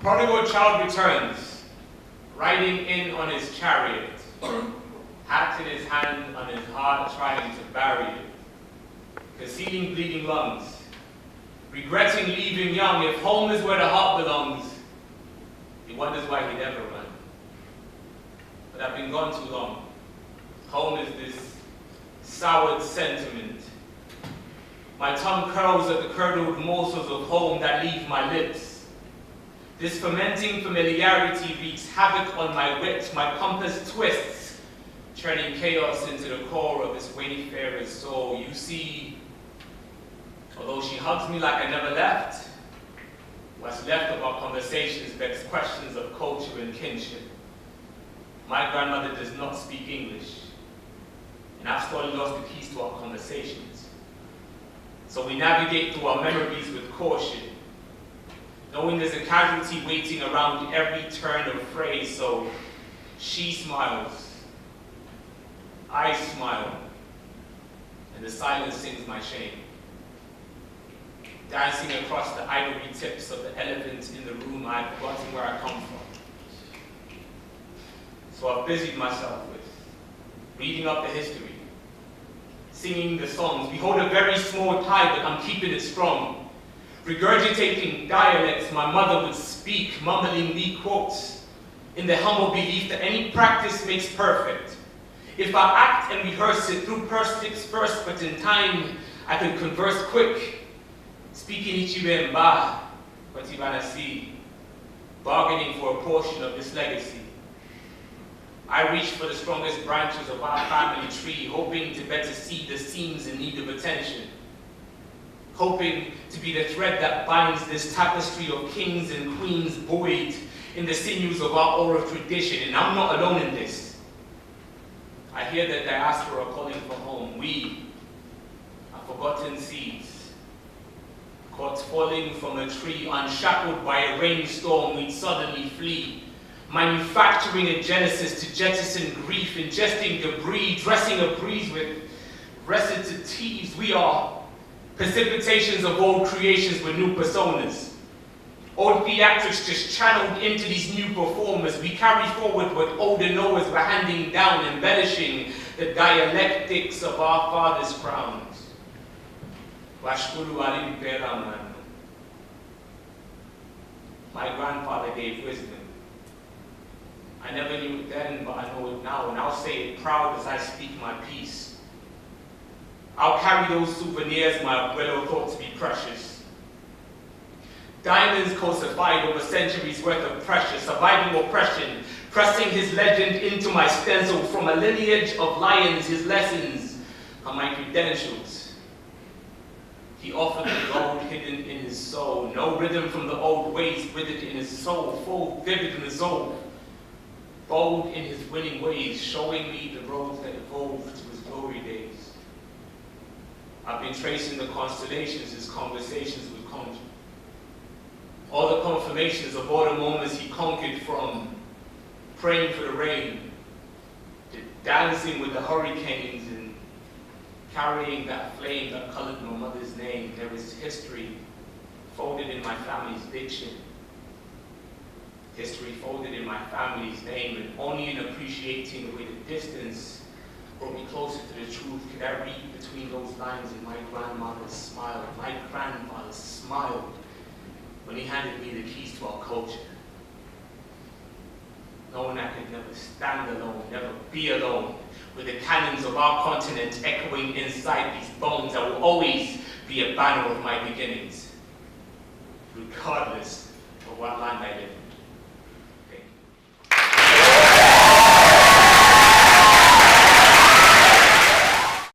Prodigal child returns, riding in on his chariot, hat in his hand, on his heart trying to bury it, concealing bleeding lungs, regretting leaving young. If home is where the heart belongs, he wonders why he never run. But I've been gone too long. Home is this soured sentiment. My tongue curls at the curdled morsels of home that leave my lips. This fermenting familiarity wreaks havoc on my wit. My compass twists, turning chaos into the core of this wayfarer's soul. You see, although she hugs me like I never left, what's left of our conversations begs questions of culture and kinship. My grandmother does not speak English, and I've slowly lost the keys to our conversations. So we navigate through our memories with caution, knowing there's a casualty waiting around every turn of phrase. So she smiles, I smile, and the silence sings my shame. Dancing across the ivory tips of the elephants in the room, I've forgotten where I come from. So I've busied myself with reading up the history, singing the songs. We hold a very small tide, but I'm keeping it strong. Regurgitating dialects my mother would speak, mumbling me quotes, in the humble belief that any practice makes perfect. If I act and rehearse it through purse lips first, but in time I can converse quick, speaking Ichibe Mba, Patibanasi, bargaining for a portion of this legacy. I reach for the strongest branches of our family tree, hoping to better see the seams in need of attention, hoping to be the thread that binds this tapestry of kings and queens buoyed in the sinews of our oral tradition. And I'm not alone in this. I hear the diaspora calling for home. We are forgotten seeds, caught falling from a tree, unshackled by a rainstorm, we'd suddenly flee. Manufacturing a genesis to jettison grief, ingesting debris, dressing a breeze with recitatives. We are precipitations of old creations with new personas. Old theatrics just channeled into these new performers. We carry forward what older knowers were handing down, embellishing the dialectics of our fathers' crowns. My grandfather gave wisdom. I never knew it then, but I know it now, and I'll say it proud as I speak my piece. I'll carry those souvenirs my abuelo thought to be precious. Diamonds cosified over centuries worth of pressure, surviving oppression, pressing his legend into my stencil. From a lineage of lions, his lessons are my credentials. He offered the gold hidden in his soul. No rhythm from the old ways withered in his soul, full, vivid in his soul. Bold in his winning ways, showing me the roads that evolved to his glory days. I've been tracing the constellations, his conversations with conjure. All the confirmations of all the moments he conquered, from praying for the rain, to dancing with the hurricanes, and carrying that flame that colored my mother's name. There is history folded in my family's diction. History folded in my family's name, and only in appreciating the way the distance brought me closer to the truth could I read between those lines in my grandmother's smile. My grandfather smiled when he handed me the keys to our culture, knowing I could never stand alone, never be alone, with the cannons of our continent echoing inside these bones. I will always be a banner of my beginnings, regardless of what land I live in.